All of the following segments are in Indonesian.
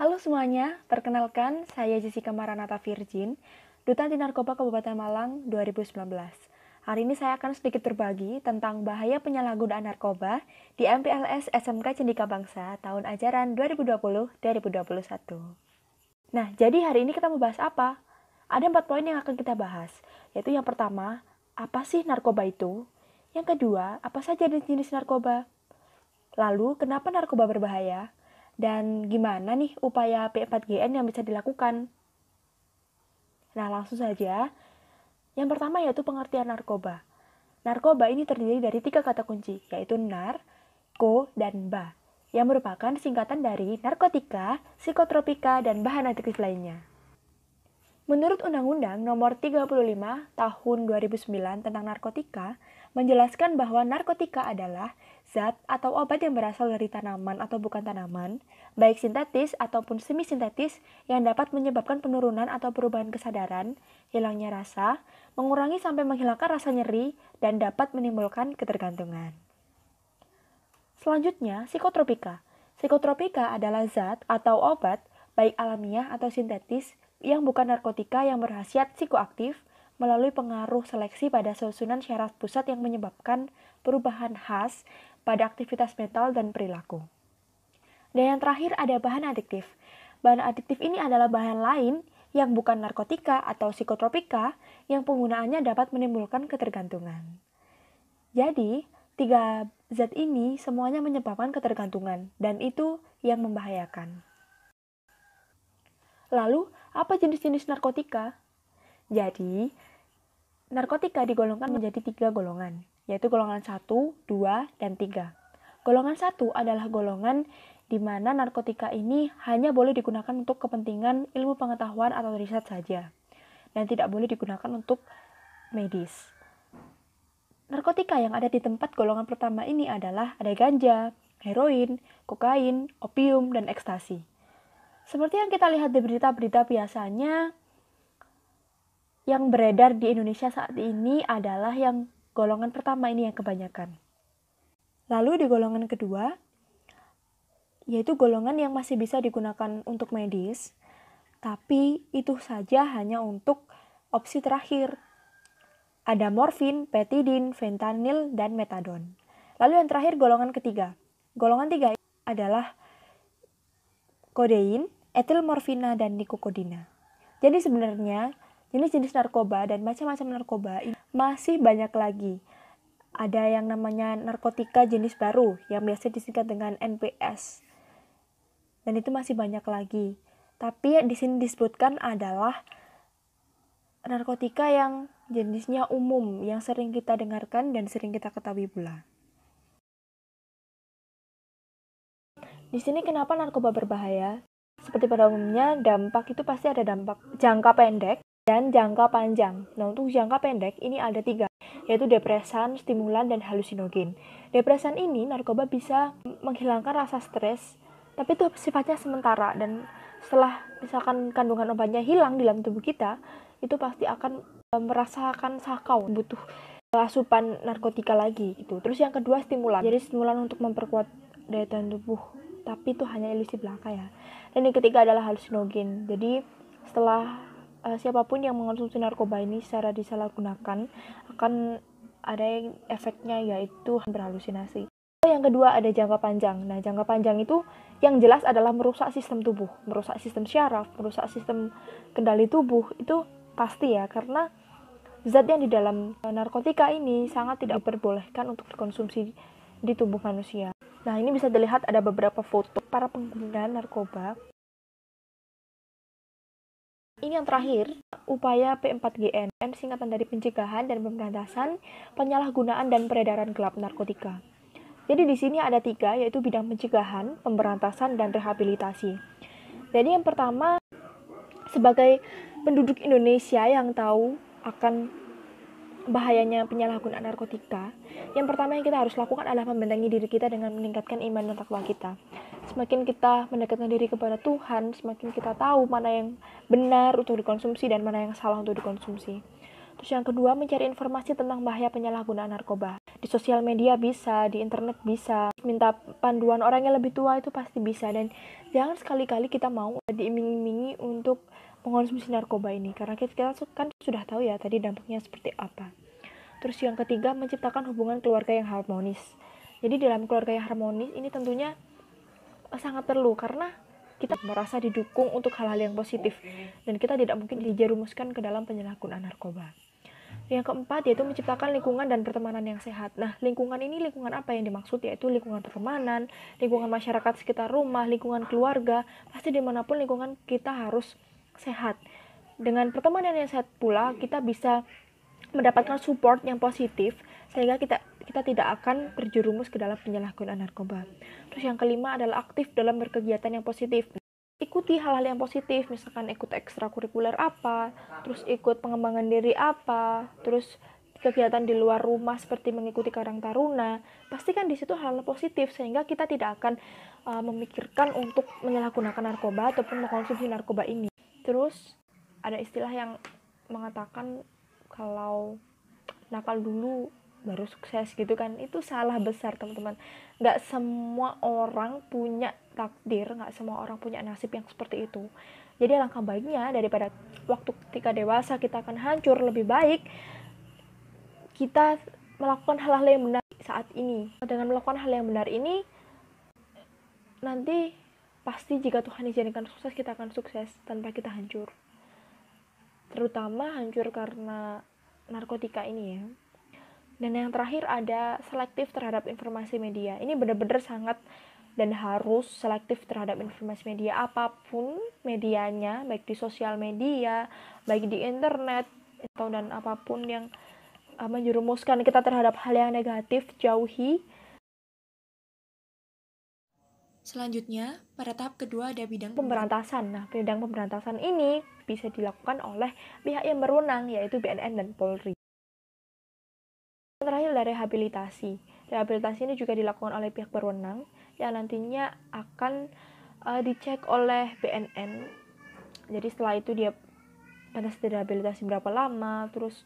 Halo semuanya, perkenalkan saya Jessica Maranatha Virgin, Duta Anti Narkoba Kabupaten Malang 2019. Hari ini saya akan sedikit berbagi tentang bahaya penyalahgunaan narkoba di MPLS SMK Cendika Bangsa tahun ajaran 2020-2021. Nah, jadi hari ini kita mau bahas apa? Ada 4 poin yang akan kita bahas, yaitu yang pertama, apa sih narkoba itu? Yang kedua, apa saja jenis narkoba? Lalu, kenapa narkoba berbahaya? Dan gimana nih upaya P4GN yang bisa dilakukan? Nah, langsung saja. Yang pertama yaitu pengertian narkoba. Narkoba ini terdiri dari 3 kata kunci, yaitu nar, ko, dan ba, yang merupakan singkatan dari narkotika, psikotropika, dan bahan adiktif lainnya. Menurut Undang-Undang Nomor 35 Tahun 2009 tentang narkotika, menjelaskan bahwa narkotika adalah zat atau obat yang berasal dari tanaman atau bukan tanaman, baik sintetis ataupun semi-sintetis yang dapat menyebabkan penurunan atau perubahan kesadaran, hilangnya rasa, mengurangi sampai menghilangkan rasa nyeri, dan dapat menimbulkan ketergantungan. Selanjutnya, psikotropika. Psikotropika adalah zat atau obat, baik alamiah atau sintetis, yang bukan narkotika yang berkhasiat psikoaktif melalui pengaruh seleksi pada susunan syaraf pusat yang menyebabkan perubahan khas pada aktivitas mental dan perilaku. Dan yang terakhir ada bahan adiktif. Bahan adiktif ini adalah bahan lain yang bukan narkotika atau psikotropika yang penggunaannya dapat menimbulkan ketergantungan. Jadi, 3 zat ini semuanya menyebabkan ketergantungan dan itu yang membahayakan. Lalu, apa jenis-jenis narkotika? Jadi, narkotika digolongkan menjadi 3 golongan, yaitu golongan 1, 2, dan 3. Golongan 1 adalah golongan di mana narkotika ini hanya boleh digunakan untuk kepentingan ilmu pengetahuan atau riset saja, dan tidak boleh digunakan untuk medis. Narkotika yang ada di tempat golongan pertama ini adalah ada ganja, heroin, kokain, opium, dan ekstasi. Seperti yang kita lihat di berita-berita biasanya, yang beredar di Indonesia saat ini adalah yang golongan pertama ini yang kebanyakan. Lalu di golongan kedua, yaitu golongan yang masih bisa digunakan untuk medis, tapi itu saja hanya untuk opsi terakhir. Ada morfin, petidin, fentanyl, dan metadon. Lalu yang terakhir golongan ketiga. Golongan 3 adalah kodein, etilmorfina, dan nikokodina. Jadi sebenarnya jenis-jenis narkoba dan macam-macam narkoba ini masih banyak lagi. Ada yang namanya narkotika jenis baru yang biasa disingkat dengan NPS. Dan itu masih banyak lagi. Tapi di sini disebutkan adalah narkotika yang jenisnya umum, yang sering kita dengarkan dan sering kita ketahui pula. Di sini kenapa narkoba berbahaya? Seperti pada umumnya, dampak itu pasti ada dampak jangka pendek dan jangka panjang. Nah, untuk jangka pendek ini ada 3, yaitu depresan, stimulan, dan halusinogen. Depresan ini narkoba bisa menghilangkan rasa stres, tapi itu sifatnya sementara, dan setelah misalkan kandungan obatnya hilang di dalam tubuh kita, itu pasti akan merasakan sakau, butuh asupan narkotika lagi gitu. Terus yang kedua stimulan. Jadi stimulan untuk memperkuat daya tahan tubuh, tapi itu hanya ilusi belaka ya. Dan yang ketiga adalah halusinogen. Jadi setelah siapapun yang mengonsumsi narkoba ini secara disalahgunakan akan ada efeknya, yaitu berhalusinasi. Yang kedua ada jangka panjang. Nah, jangka panjang itu yang jelas adalah merusak sistem tubuh, merusak sistem syaraf, merusak sistem kendali tubuh. Itu pasti ya, karena zat yang di dalam narkotika ini sangat tidak diperbolehkan untuk dikonsumsi di tubuh manusia. Nah, ini bisa dilihat ada beberapa foto para pengguna narkoba. Ini yang terakhir, upaya P4GN, singkatan dari pencegahan dan pemberantasan penyalahgunaan dan peredaran gelap narkotika. Jadi di sini ada 3, yaitu bidang pencegahan, pemberantasan, dan rehabilitasi. Jadi yang pertama, sebagai penduduk Indonesia yang tahu akan bahayanya penyalahgunaan narkotika, yang pertama yang kita harus lakukan adalah membentengi diri kita dengan meningkatkan iman dan takwa kita. Semakin kita mendekatkan diri kepada Tuhan, semakin kita tahu mana yang benar untuk dikonsumsi dan mana yang salah untuk dikonsumsi. Terus yang kedua, mencari informasi tentang bahaya penyalahgunaan narkoba. Di sosial media bisa, di internet bisa, minta panduan orang yang lebih tua itu pasti bisa. Dan jangan sekali-kali kita mau diiming-imingi untuk mengonsumsi narkoba ini, karena kita kan sudah tahu ya tadi dampaknya seperti apa. Terus yang ketiga, menciptakan hubungan keluarga yang harmonis. Jadi dalam keluarga yang harmonis ini tentunya sangat perlu, karena kita merasa didukung untuk hal-hal yang positif dan kita tidak mungkin dijerumuskan ke dalam penyalahgunaan narkoba. Yang keempat yaitu menciptakan lingkungan dan pertemanan yang sehat. Nah, lingkungan ini lingkungan apa yang dimaksud? Yaitu lingkungan pertemanan, lingkungan masyarakat sekitar rumah, lingkungan keluarga. Pasti dimanapun lingkungan kita harus sehat. Dengan pertemanan yang sehat pula kita bisa mendapatkan support yang positif sehingga kita tidak akan terjerumus ke dalam penyalahgunaan narkoba. Terus yang kelima adalah aktif dalam berkegiatan yang positif. Ikuti hal-hal yang positif, misalkan ikut ekstrakurikuler apa, terus ikut pengembangan diri apa, terus kegiatan di luar rumah seperti mengikuti Karang Taruna. Pastikan di situ hal-hal positif sehingga kita tidak akan memikirkan untuk menyalahgunakan narkoba ataupun mengkonsumsi narkoba ini. Terus ada istilah yang mengatakan kalau nakal dulu baru sukses gitu kan, itu salah besar teman-teman. Nggak semua orang punya takdir, nggak semua orang punya nasib yang seperti itu. Jadi alangkah baiknya daripada waktu ketika dewasa kita akan hancur, lebih baik kita melakukan hal-hal yang benar saat ini. Dengan melakukan hal yang benar ini, nanti pasti jika Tuhan izinkan sukses, kita akan sukses tanpa kita hancur. Terutama hancur karena narkotika ini ya. Dan yang terakhir ada selektif terhadap informasi media. Ini benar-benar sangat dan harus selektif terhadap informasi media apapun medianya, baik di sosial media, baik di internet, atau dan apapun yang menjerumuskan kita terhadap hal yang negatif, jauhi. Selanjutnya, pada tahap kedua ada bidang pemberantasan. Nah, bidang pemberantasan ini bisa dilakukan oleh pihak yang berwenang, yaitu BNN dan Polri. Terakhir ada rehabilitasi. Rehabilitasi ini juga dilakukan oleh pihak berwenang yang nantinya akan dicek oleh BNN. Jadi setelah itu dia pantas direhabilitasi berapa lama, terus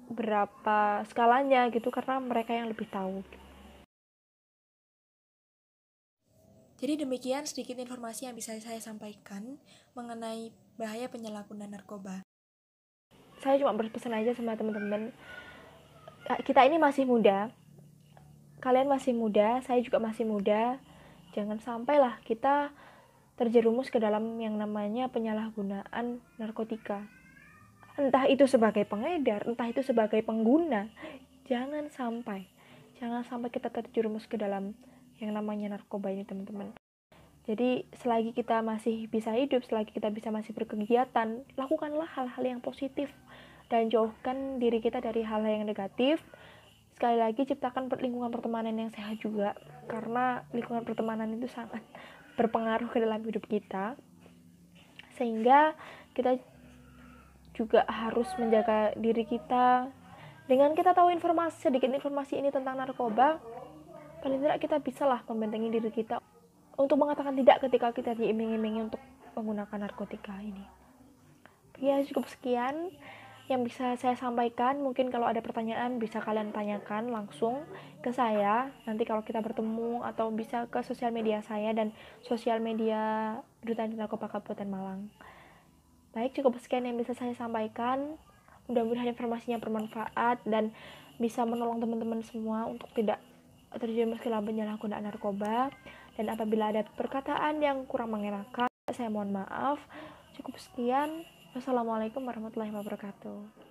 berapa skalanya gitu, karena mereka yang lebih tahu. Jadi demikian sedikit informasi yang bisa saya sampaikan mengenai bahaya penyalahgunaan narkoba. Saya cuma berpesan aja sama teman-teman, kita ini masih muda, kalian masih muda, saya juga masih muda. Jangan sampailah kita terjerumus ke dalam yang namanya penyalahgunaan narkotika. Entah itu sebagai pengedar, entah itu sebagai pengguna. Jangan sampai kita terjerumus ke dalam yang namanya narkoba ini, teman-teman. Jadi selagi kita masih bisa hidup, selagi kita bisa masih berkegiatan, lakukanlah hal-hal yang positif dan jauhkan diri kita dari hal-hal yang negatif. Sekali lagi, ciptakan lingkungan pertemanan yang sehat juga, karena lingkungan pertemanan itu sangat berpengaruh ke dalam hidup kita, sehingga kita juga harus menjaga diri kita. Dengan kita tahu sedikit informasi ini tentang narkoba, paling tidak kita bisalah membentengi diri kita untuk mengatakan tidak ketika kita diiming-imingi untuk menggunakan narkotika ini. Ya, cukup sekian yang bisa saya sampaikan. Mungkin kalau ada pertanyaan bisa kalian tanyakan langsung ke saya nanti kalau kita bertemu, atau bisa ke sosial media saya dan sosial media Duta Anti Narkoba Kabupaten Malang. Baik, cukup sekian yang bisa saya sampaikan. Mudah-mudahan informasinya bermanfaat dan bisa menolong teman-teman semua untuk tidak terjerumus ke dalam penyalahgunaan narkoba. Dan apabila ada perkataan yang kurang mengenakan, saya mohon maaf. Cukup sekian. Wassalamualaikum warahmatullahi wabarakatuh.